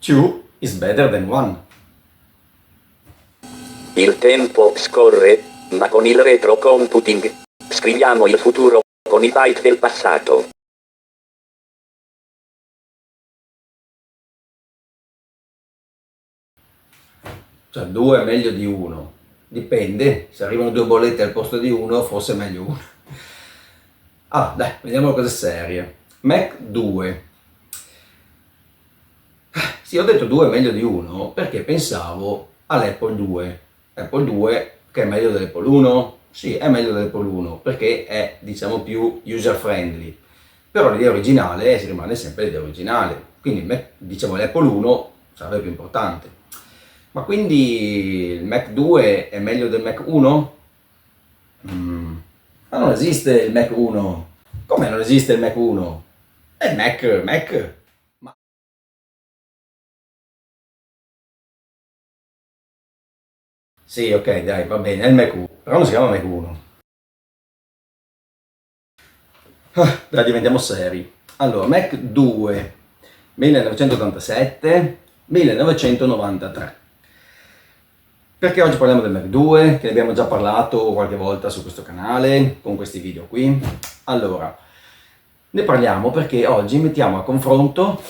Two is better than one. Il tempo scorre, ma con il retrocomputing scriviamo il futuro con i byte del passato. Cioè 2 è meglio di 1. Dipende, se arrivano 2 bollette al posto di 1, forse è meglio 1. Ah, dai, vediamo cose serie. Mac 2. Sì, ho detto 2 è meglio di 1 perché pensavo all'Apple 2. Apple 2 che è meglio dell'Apple 1? Sì, è meglio dell'Apple 1 perché è, diciamo, più user friendly. Però l'idea originale si rimane sempre l'idea originale. Quindi, diciamo, l'Apple 1 sarebbe più importante. Ma quindi il Mac 2 è meglio del Mac 1? Ma non esiste il Mac 1. Come non esiste il Mac 1? È Mac. Ma sì, ok, dai, va bene, è il Mac 1, però non si chiama Mac 1. Dai, diventiamo seri. Allora, Mac 2, 1987, 1993. Perché oggi parliamo del Mac 2, che ne abbiamo già parlato qualche volta su questo canale, con questi video qui. Allora, ne parliamo perché oggi mettiamo a confronto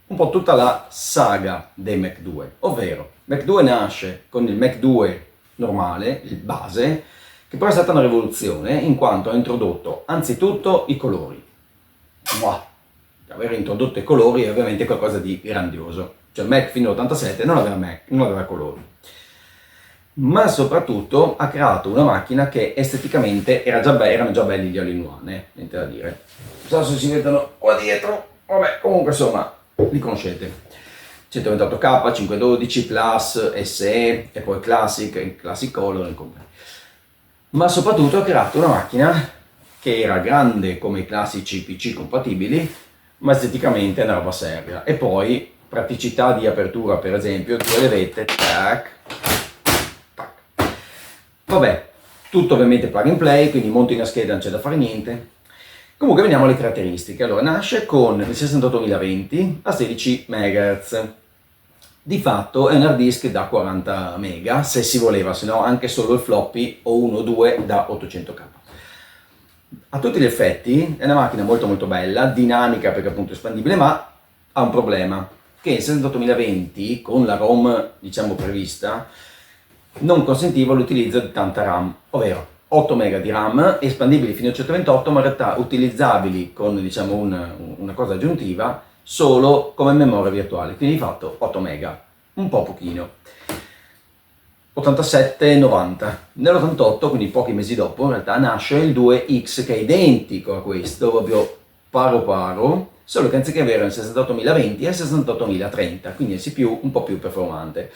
un po' tutta la saga dei Mac 2, ovvero Mac 2 nasce con il Mac 2 normale, il base, che però è stata una rivoluzione in quanto ha introdotto anzitutto i colori. Wow. Aver introdotto i colori è ovviamente qualcosa di grandioso. Cioè il Mac fino all'87 non aveva colori. Ma soprattutto ha creato una macchina che esteticamente erano già belli gli all-in-one, niente da dire. Non so se si vedono qua dietro, vabbè, comunque insomma, li conoscete. 128K, 512, Plus, SE e poi Classic Color. Ma soprattutto ha creato una macchina che era grande come i classici PC compatibili, ma esteticamente è una roba seria. E poi praticità di apertura, per esempio, 2 levette, tac, tac. Vabbè, tutto ovviamente plug and play, quindi monti una scheda, non c'è da fare niente. Comunque veniamo alle caratteristiche. Allora, nasce con il 68020 a 16 MHz. Di fatto è un hard disk da 40 MB, se si voleva, se no anche solo il floppy o uno o due da 800K. A tutti gli effetti è una macchina molto molto bella, dinamica perché appunto è espandibile, ma ha un problema, che il 68020 con la ROM diciamo prevista non consentiva l'utilizzo di tanta RAM, ovvero 8 MB di RAM espandibili fino a 128, ma in realtà utilizzabili con diciamo una cosa aggiuntiva solo come memoria virtuale, quindi di fatto 8 MB, un po' pochino. 87-90. Nell'88, quindi pochi mesi dopo, in realtà nasce il 2X che è identico a questo, proprio paro paro, solo che anziché avere il 68020 è il 68030, quindi è CPU un po' più performante.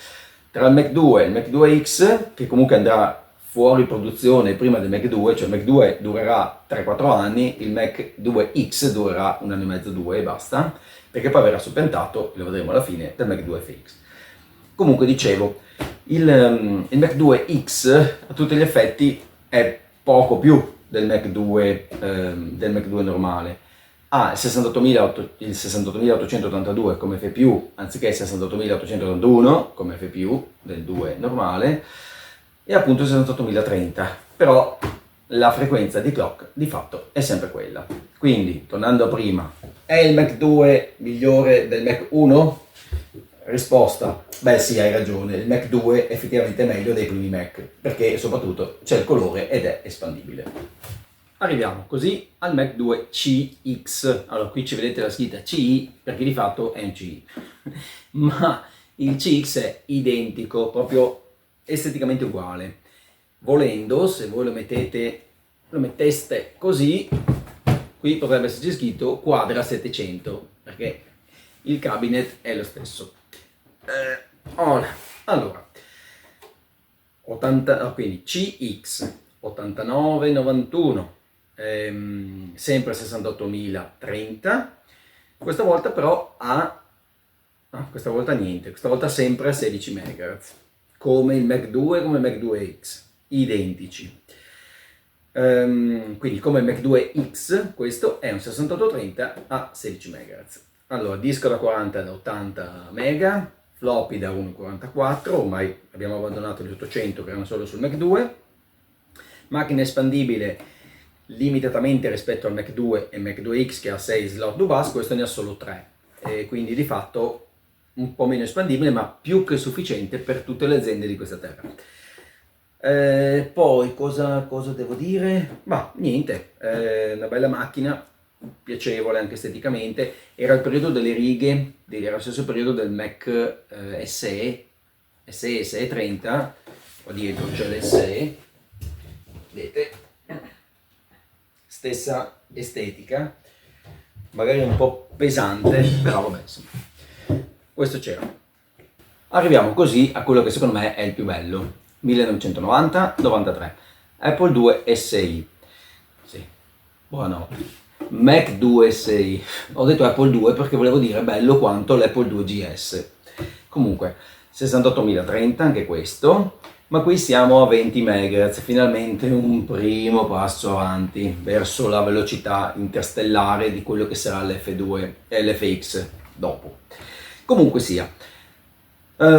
Tra il Mac 2 e il Mac 2X, che comunque andrà fuori produzione prima del Mac 2, cioè il Mac 2 durerà 3-4 anni, il Mac 2X durerà 1 anno e mezzo, 2 e basta, perché poi verrà suppiantato, lo vedremo alla fine, del Mac 2 FX. Comunque dicevo, il Mac 2X a tutti gli effetti è poco più del Mac 2 normale. Ha il 68882 come FPU anziché il 68881 come FPU del 2 normale e appunto il 68030, però la frequenza di clock di fatto è sempre quella. Quindi, tornando a prima, è il Mac 2 migliore del Mac 1? Risposta, beh sì, hai ragione, il Mac 2 è effettivamente meglio dei primi Mac, perché soprattutto c'è il colore ed è espandibile. Arriviamo così al Mac 2 CX. Allora, qui ci vedete la scritta CI perché di fatto è un CI, ma il CX è identico, proprio esteticamente uguale. Volendo, se voi lo metteste così, qui potrebbe esserci scritto Quadra 700, perché il cabinet è lo stesso. Allora, 80, quindi CX 8991, sempre 68030, questa volta però questa volta niente, questa volta sempre a 16 MHz, come il Mac 2 come il Mac 2X, identici. Quindi come il Mac 2X, questo è un 6830 a 16 MHz. Allora, disco da 40 da 80 mega, floppy da 1,44, ormai abbiamo abbandonato gli 800 che erano solo sul Mac 2, macchina espandibile limitatamente rispetto al Mac 2 e Mac 2X che ha 6 slot DuBus, questo ne ha solo 3, e quindi di fatto un po' meno espandibile ma più che sufficiente per tutte le aziende di questa terra. Poi cosa devo dire? Ma niente, una bella macchina, piacevole anche esteticamente, era il periodo delle righe, era lo stesso periodo del Mac SE, SE 30, qua dietro c'è l'SE, vedete, stessa estetica, magari un po' pesante, però vabbè, insomma, questo c'era. Arriviamo così a quello che secondo me è il più bello, 1990-93, Apple II SI. Sì, buonanotte. Mac 2 SI. Ho detto Apple 2 perché volevo dire bello quanto l'Apple 2 GS. Comunque, 68.030 anche questo, ma qui siamo a 20 MHz, finalmente un primo passo avanti verso la velocità interstellare di quello che sarà l'F2 e l'FX dopo. Comunque sia.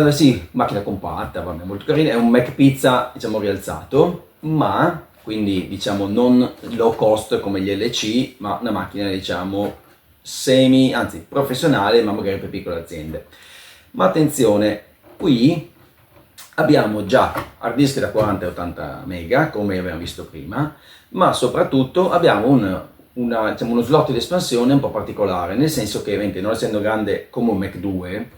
Sì, macchina compatta, vabbè, molto carina, è un Mac Pizza, diciamo, rialzato, ma quindi diciamo non low cost come gli LC, ma una macchina diciamo anzi professionale, ma magari per piccole aziende. Ma attenzione, qui abbiamo già hard disk da 40 e 80 mega, come abbiamo visto prima, ma soprattutto abbiamo diciamo, uno slot di espansione un po' particolare, nel senso che non essendo grande come un Mac 2,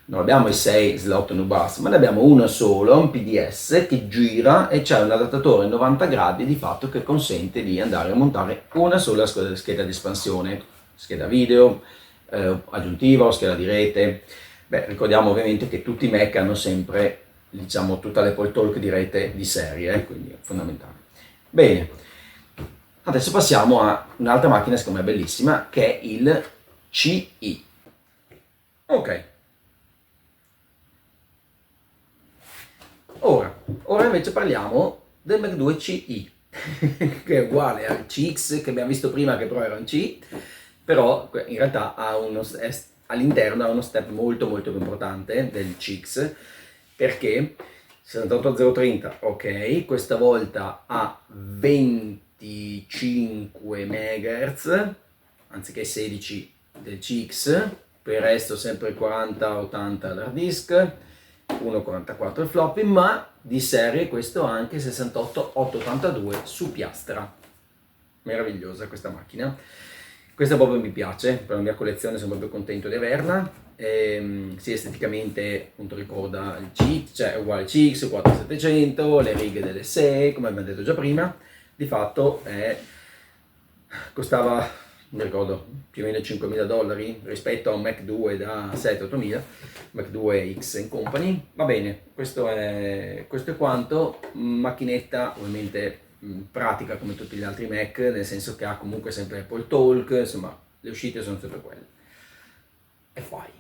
non abbiamo i 6 slot NUBUS, ma ne abbiamo uno solo, un PDS che gira e c'è un adattatore 90 gradi di fatto che consente di andare a montare una sola scheda di espansione, scheda video, aggiuntiva o scheda di rete. Beh, ricordiamo ovviamente che tutti i Mac hanno sempre, diciamo, tutta l'Apple Talk di rete di serie, quindi è fondamentale. Bene, adesso passiamo a un'altra macchina secondo me bellissima, che è il CI. Ok. Ora invece parliamo del Mac 2 CI, che è uguale al CX che abbiamo visto prima, che però era un C, però in realtà all'interno ha uno step molto molto più importante del CX, perché 68030, ok, questa volta ha 25 MHz, anziché 16 del CX, per il resto sempre 40-80 l'hard disk, 1,44 il floppy, ma di serie questo anche 68-882 su piastra. Meravigliosa questa macchina. Questa proprio mi piace, per la mia collezione sono proprio contento di averla. Sì, esteticamente appunto ricorda il CX, cioè è uguale al CX, 4700, le righe delle 6, come abbiamo detto già prima. Di fatto costava, non mi ricordo, più o meno $5.000 rispetto a un Mac 2 da 7-8.000, Mac 2 X Company. Va bene, questo è quanto. Macchinetta ovviamente pratica come tutti gli altri Mac, nel senso che ha comunque sempre Apple Talk, insomma le uscite sono sempre quelle. E fai.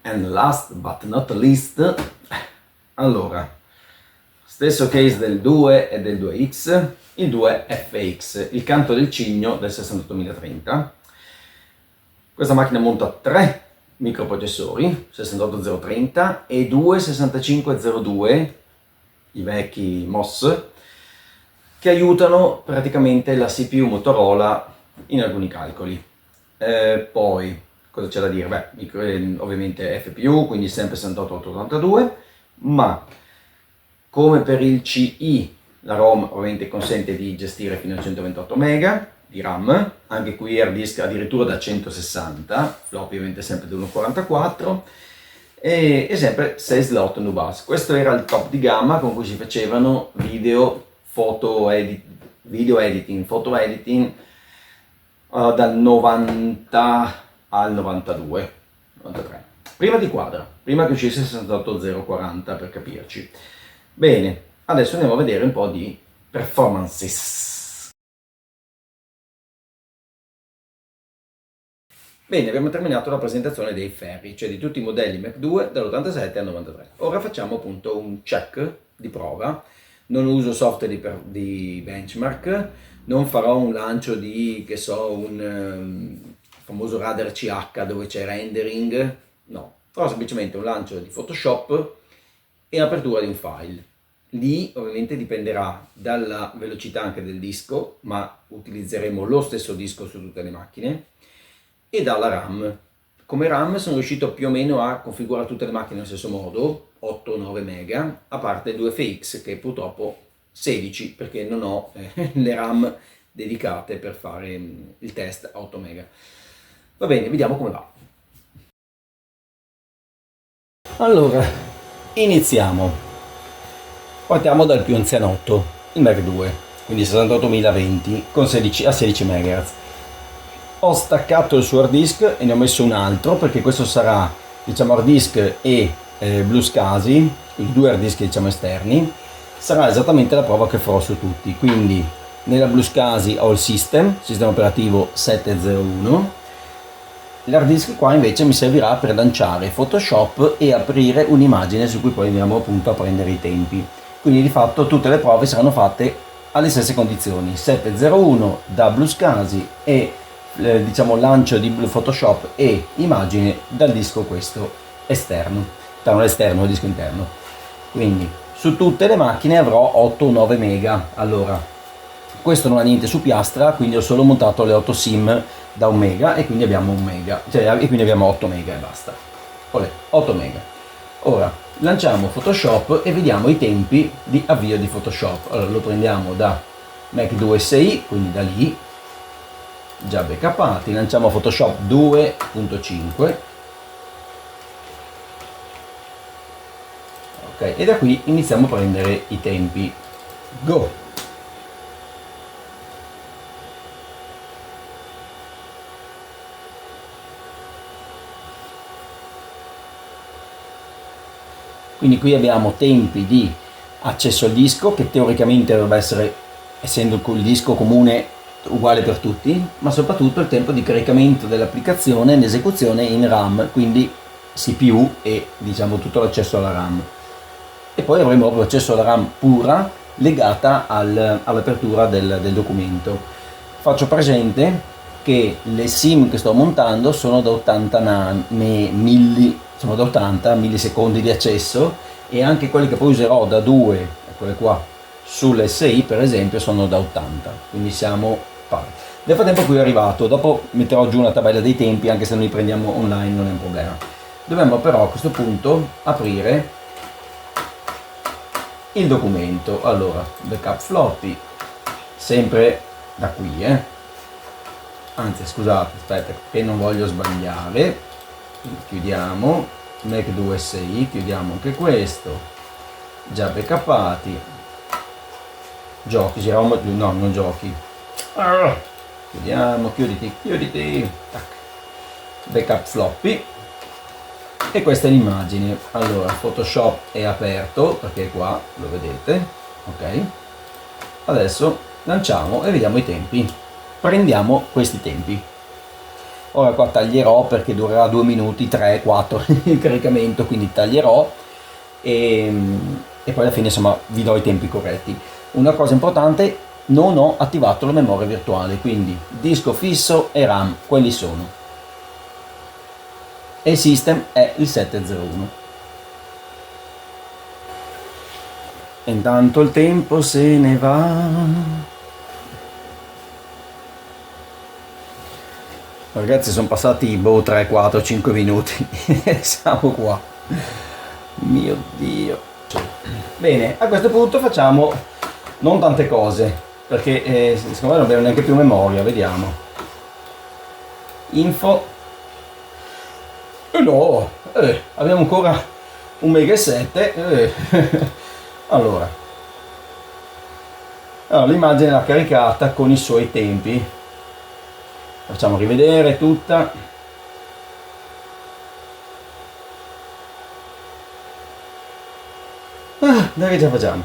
And last but not least, allora, stesso case del 2 e del 2X, il 2FX, il canto del cigno del 68030. Questa macchina monta 3 microprocessori, 68030 e 2 6502, i vecchi MOS, che aiutano praticamente la CPU Motorola in alcuni calcoli. Poi, cosa c'è da dire? Beh, ovviamente FPU, quindi sempre 68882, ma come per il CI, la ROM ovviamente consente di gestire fino a 128 MB di RAM, anche qui hard disk addirittura da 160, floppy ovviamente sempre da 1,44 e sempre 6 slot NUBUS. Questo era il top di gamma con cui si facevano video editing, foto editing dal 90 al 92, 93. Prima di quadra, prima che uscisse 68040 per capirci. Bene, adesso andiamo a vedere un po' di performances. Bene, abbiamo terminato la presentazione dei ferri, cioè di tutti i modelli Mac 2 dall'87 al 93. Ora facciamo appunto un check di prova. Non uso software di benchmark, non farò un lancio di, che so, un famoso Radar CH dove c'è rendering, no, però semplicemente un lancio di Photoshop e apertura di un file. Lì ovviamente dipenderà dalla velocità anche del disco, ma utilizzeremo lo stesso disco su tutte le macchine, e dalla RAM. Come RAM sono riuscito più o meno a configurare tutte le macchine nello stesso modo, 8-9 mega, a parte 2FX che purtroppo 16, perché non ho le RAM dedicate per fare il test a 8 mega. Va bene, vediamo come va. Allora, iniziamo. Partiamo dal più anzianotto, il Mac 2, quindi 68020 con 16 a 16 MHz. Ho staccato il suo hard disk e ne ho messo un altro perché questo sarà, diciamo, hard disk e Blue SCSI, i due hard disk diciamo esterni. Sarà esattamente la prova che farò su tutti. Quindi nella Blue SCSI ho il sistema operativo 701. L'hard disk qua invece mi servirà per lanciare Photoshop e aprire un'immagine su cui poi andiamo appunto a prendere i tempi. Quindi di fatto tutte le prove saranno fatte alle stesse condizioni, 701 da Blue SCSI e diciamo lancio di Photoshop e immagine dal disco questo esterno, non esterno, il disco interno. Quindi su tutte le macchine avrò 8 o 9 mega. Allora, questo non ha niente su piastra, quindi ho solo montato le 8 sim da 1 mega e quindi abbiamo 1 mega, cioè, e quindi abbiamo 8 mega e basta. Olè, 8 mega. Ora lanciamo Photoshop e vediamo i tempi di avvio di Photoshop. Allora lo prendiamo da Mac 2 SI, quindi da lì, già backupati, lanciamo Photoshop 2.5. Ok, e da qui iniziamo a prendere i tempi. Go! Quindi qui abbiamo tempi di accesso al disco, che teoricamente dovrebbe essere, essendo il disco comune, uguale per tutti, ma soprattutto il tempo di caricamento dell'applicazione in esecuzione in RAM, quindi CPU e diciamo tutto l'accesso alla RAM. E poi avremo proprio accesso alla RAM pura legata all'apertura del documento. Faccio presente che le sim che sto montando sono da 80 sono da 80 millisecondi di accesso, e anche quelle che poi userò da 2, quelle qua sull'SI per esempio, sono da 80, quindi siamo pari. Nel frattempo qui è arrivato, dopo metterò giù una tabella dei tempi, anche se noi li prendiamo online non è un problema. Dobbiamo però a questo punto aprire il documento. Allora, backup floppy, sempre da qui, anzi scusate, aspetta che non voglio sbagliare. Chiudiamo Mac 2 SI, chiudiamo anche questo, già backupati. Giochi, no, non giochi. Chiudiamo, chiuditi. Tac. Backup floppy. E questa è l'immagine. Allora, Photoshop è aperto perché qua lo vedete, ok. Adesso lanciamo e vediamo i tempi. Prendiamo questi tempi. Ora qua taglierò perché durerà 2 minuti, 3, 4 il caricamento, quindi taglierò e poi alla fine insomma vi do i tempi corretti. Una cosa importante, non ho attivato la memoria virtuale, quindi disco fisso e RAM, quelli sono. E il system è il 701. E intanto il tempo se ne va. Ragazzi, sono passati 3, 4, 5 minuti siamo qua, mio Dio. Bene, a questo punto facciamo non tante cose perché secondo me non abbiamo neanche più memoria. Vediamo info, no, abbiamo ancora 1 mega e 7. allora l'immagine l'ha caricata con i suoi tempi. Facciamo rivedere tutta. Dai che ce la facciamo.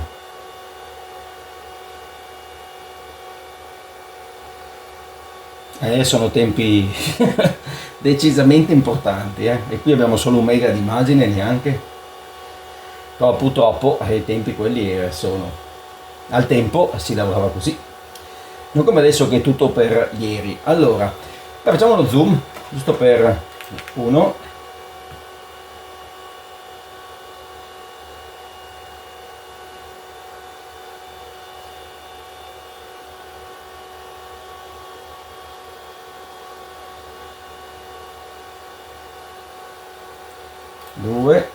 Sono tempi decisamente importanti, e qui abbiamo solo 1 mega di immagine neanche. Però purtroppo i tempi quelli sono. Al tempo si lavorava così. Non come adesso che è tutto per ieri. Allora, facciamo lo zoom, giusto per 1, due,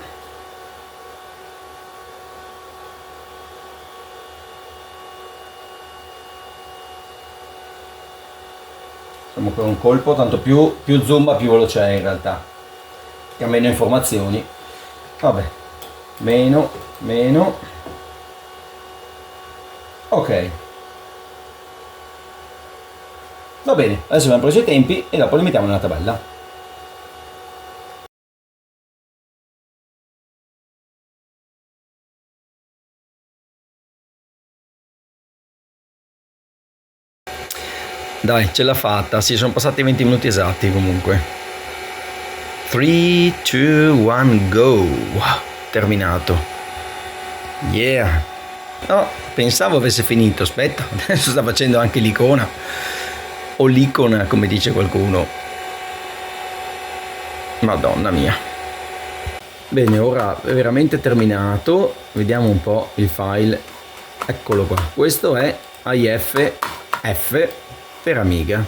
facciamo per un colpo, tanto più zoom più veloce è in realtà, che ha meno informazioni. Vabbè, meno, ok, va bene, adesso abbiamo preso i tempi e dopo li mettiamo nella tabella. Dai, ce l'ha fatta, sì, sono passati 20 minuti esatti comunque. 3, 2, 1, go! Wow, terminato. Yeah! No, pensavo avesse finito, aspetta, adesso sta facendo anche l'icona. O l'icona, come dice qualcuno. Madonna mia. Bene, ora è veramente terminato. Vediamo un po' il file. Eccolo qua. Questo è AIF F per Amiga.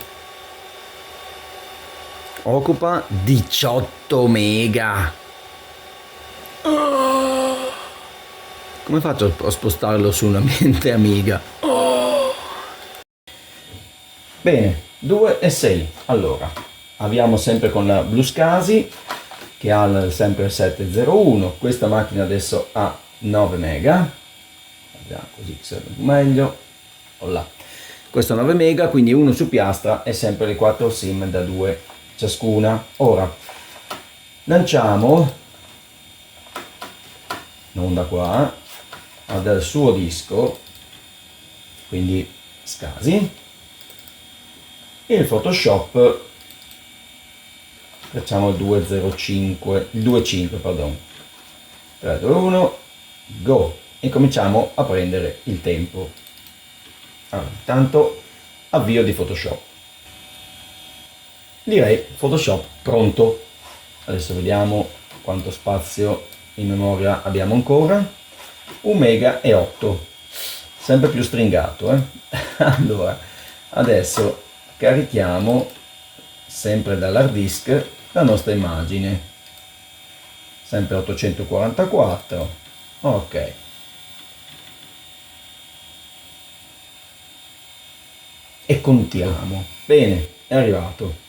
Occupa 18 mega. Come faccio a spostarlo su un ambiente Amiga? Bene, 2 e 6. Allora, abbiamo sempre con la Bluescasi che ha sempre il 701. Questa macchina adesso ha 9 mega. Vediamo così serve meglio. Là. Questo 9 mega, quindi uno su piastra e sempre le 4 sim da 2 ciascuna. Ora lanciamo, non da qua, ma dal suo disco, quindi Scasi, il Photoshop, facciamo il 205, il 25, pardon. 3, 2, 1, go! E cominciamo a prendere il tempo. Allora, intanto avvio di Photoshop. Direi Photoshop pronto. Adesso vediamo quanto spazio in memoria abbiamo ancora. 1 mega e 8, sempre più stringato. Allora, adesso carichiamo sempre dall'hard disk la nostra immagine, sempre 844. Ok, e contiamo. Bene, è arrivato.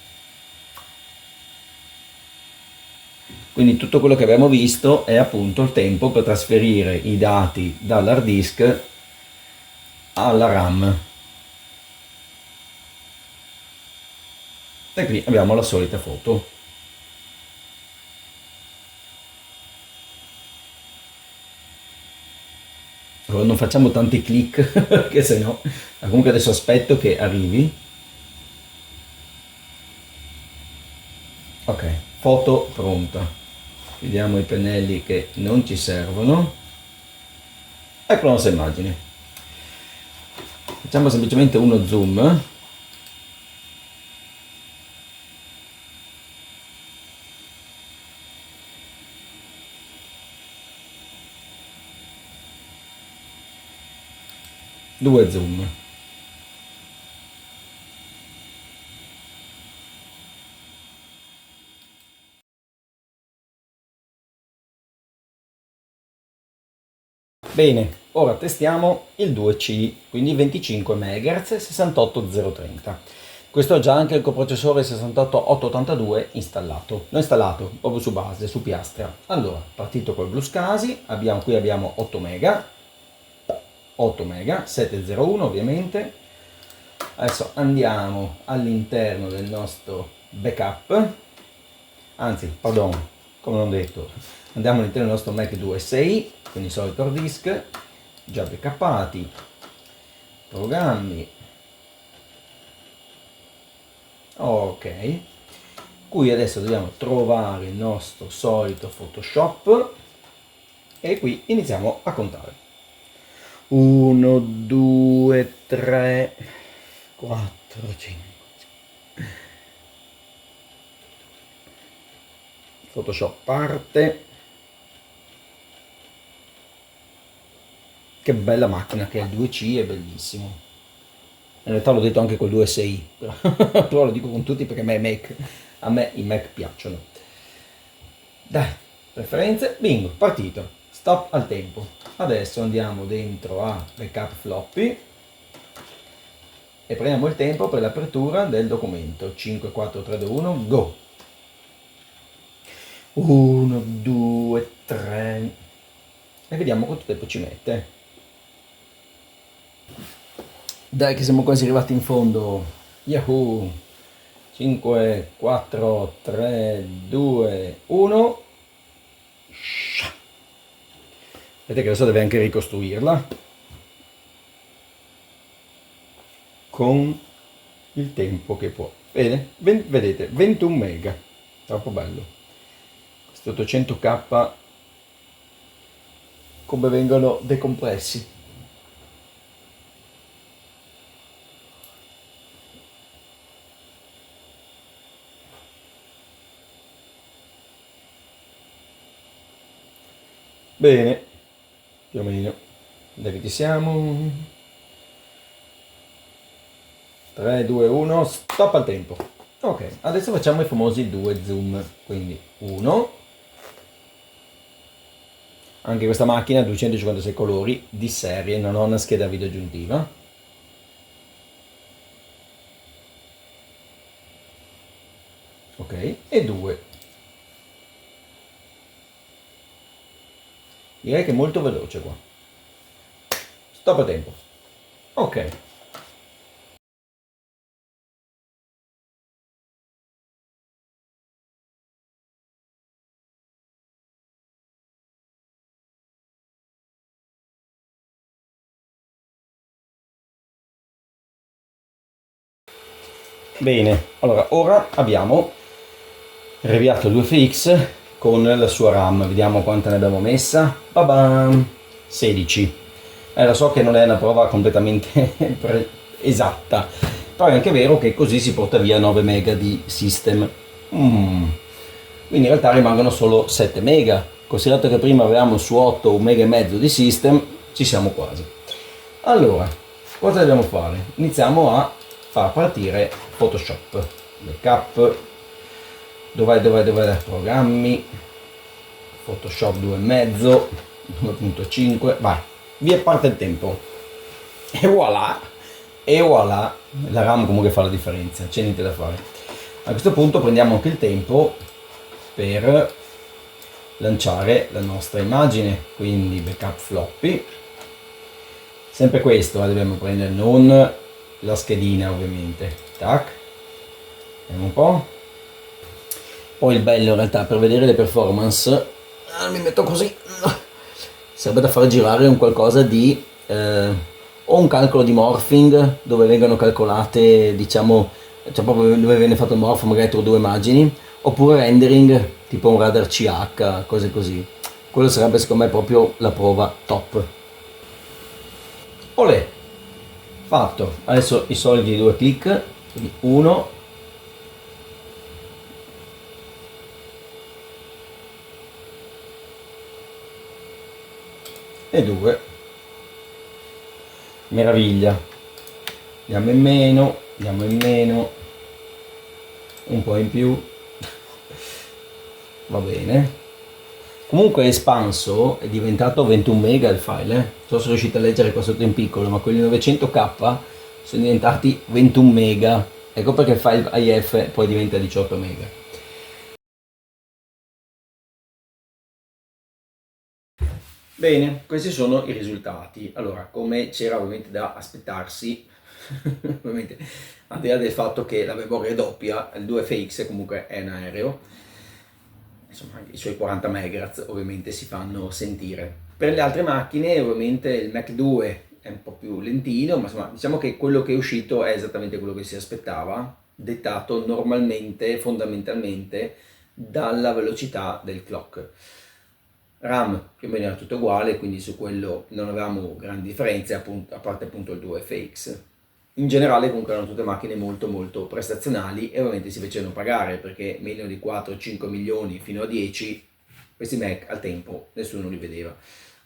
Quindi tutto quello che abbiamo visto è appunto il tempo per trasferire i dati dall'hard disk alla RAM. E qui abbiamo la solita foto. Allora non facciamo tanti click perché sennò. Comunque adesso aspetto che arrivi. Ok, foto pronta. Chiudiamo i pennelli che non ci servono. Ecco la nostra immagine. Facciamo semplicemente uno zoom. Due zoom. Bene, ora testiamo il 2C, quindi 25 MHz 68030. Questo ha già anche il coprocessore 68882 installato. L'ho installato proprio su base, su piastra. Allora, partito col Bluescasi, qui abbiamo 8 mega, 701 ovviamente. Adesso andiamo all'interno del nostro backup, anzi, pardon, come non detto, andiamo all'interno del nostro Mac 2.6, quindi solito hard disk, già backuppati, programmi, ok, qui adesso dobbiamo trovare il nostro solito Photoshop e qui iniziamo a contare. 1, 2, 3, 4, 5. Photoshop parte. Che bella macchina che è il 2C, è bellissimo. In realtà l'ho detto anche col 2.6, però lo dico con tutti perché a me i Mac piacciono. Dai, preferenze, bingo, partito. Stop al tempo. Adesso andiamo dentro a backup floppy e prendiamo il tempo per l'apertura del documento. 5, 4, 3, 2, 1, go. 1, 2, 3 e vediamo quanto tempo ci mette. Dai che siamo quasi arrivati in fondo. Yahoo! 5, 4, 3, 2, 1. Vedete che adesso deve anche ricostruirla con il tempo che può. Bene, vedete, 21 mega, troppo bello. Questi 800k come vengono decompressi. Bene, più o meno. Dove ci siamo? 3, 2, 1, stop al tempo. Ok, adesso facciamo i famosi 2 zoom. Quindi 1. Anche questa macchina ha 256 colori di serie, non ho una scheda video aggiuntiva. Ok, e 2. Direi che è molto veloce qua. Stop a tempo. Ok. Bene, allora ora abbiamo riavviato 2FX con la sua RAM. Vediamo quanta ne abbiamo messa. Babam! 16. Lo so che non è una prova completamente esatta, però è anche vero che così si porta via 9 mega di system. Quindi in realtà rimangono solo 7 mega. Considerato che prima avevamo su 8 1 mega e mezzo di system, ci siamo quasi. Allora, cosa dobbiamo fare? Iniziamo a far partire Photoshop. Backup. Dov'è? Programmi. Photoshop 2.5, 2.5. Vai, via parte il tempo. E voilà! E voilà! La RAM comunque fa la differenza, c'è niente da fare. A questo punto prendiamo anche il tempo per lanciare la nostra immagine, quindi backup floppy. Sempre questo, dobbiamo prendere non la schedina ovviamente. Tac, vediamo un po'. Poi il bello in realtà per vedere le performance, mi metto così, serve da far girare un qualcosa di o un calcolo di morphing dove vengono calcolate, diciamo, cioè proprio dove viene fatto il morph magari tra due immagini, oppure rendering tipo un radar CH, cose così. Quello sarebbe secondo me proprio la prova top. Olè, fatto. Adesso i soliti 2 clic, quindi 1 e 2. Meraviglia. Andiamo in meno, un po' in più, va bene. Comunque è espanso, è diventato 21 mega il file, non so se riuscite a leggere qua sotto in piccolo, ma quelli 900k sono diventati 21 mega, ecco perché il file AIF poi diventa 18 mega. Bene, questi sono i risultati. Allora, come c'era ovviamente da aspettarsi, ovviamente, al di là del fatto che la memoria è doppia, il 2FX comunque è un aereo, insomma i suoi 40 MHz ovviamente si fanno sentire. Per le altre macchine ovviamente il Mac 2 è un po' più lentino, ma insomma diciamo che quello che è uscito è esattamente quello che si aspettava, dettato normalmente, fondamentalmente, dalla velocità del clock. RAM più o meno era tutto uguale, quindi su quello non avevamo grandi differenze, appunto, a parte appunto il 2FX. in generale comunque erano tutte macchine molto molto prestazionali e ovviamente si facevano pagare, perché meno di 4-5 milioni fino a 10, questi Mac al tempo nessuno li vedeva,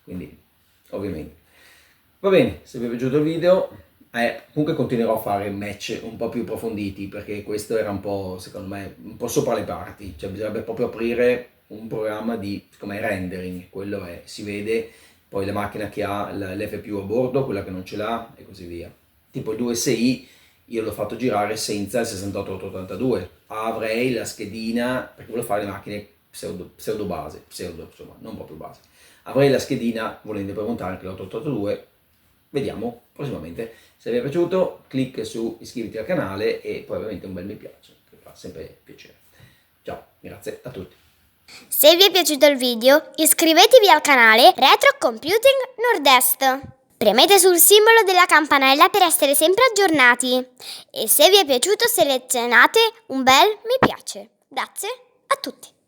quindi ovviamente. Va bene, se vi è piaciuto il video, comunque continuerò a fare match un po' più approfonditi, perché questo era un po', secondo me, un po' sopra le parti, cioè bisognerebbe proprio aprire un programma di, come rendering, quello è, si vede poi la macchina che ha l'FPU a bordo, quella che non ce l'ha e così via. Tipo il 2SI io l'ho fatto girare senza il 68882, avrei la schedina, perché volevo fare le macchine pseudo base, insomma, non proprio base. Avrei la schedina volendo poi montare anche l'882, vediamo prossimamente. Se vi è piaciuto, clic su iscriviti al canale e poi ovviamente un bel mi piace, che fa sempre piacere. Ciao, grazie a tutti. Se vi è piaciuto il video, iscrivetevi al canale Retro Computing Nord-Est. Premete sul simbolo della campanella per essere sempre aggiornati. E se vi è piaciuto selezionate un bel mi piace. Grazie a tutti.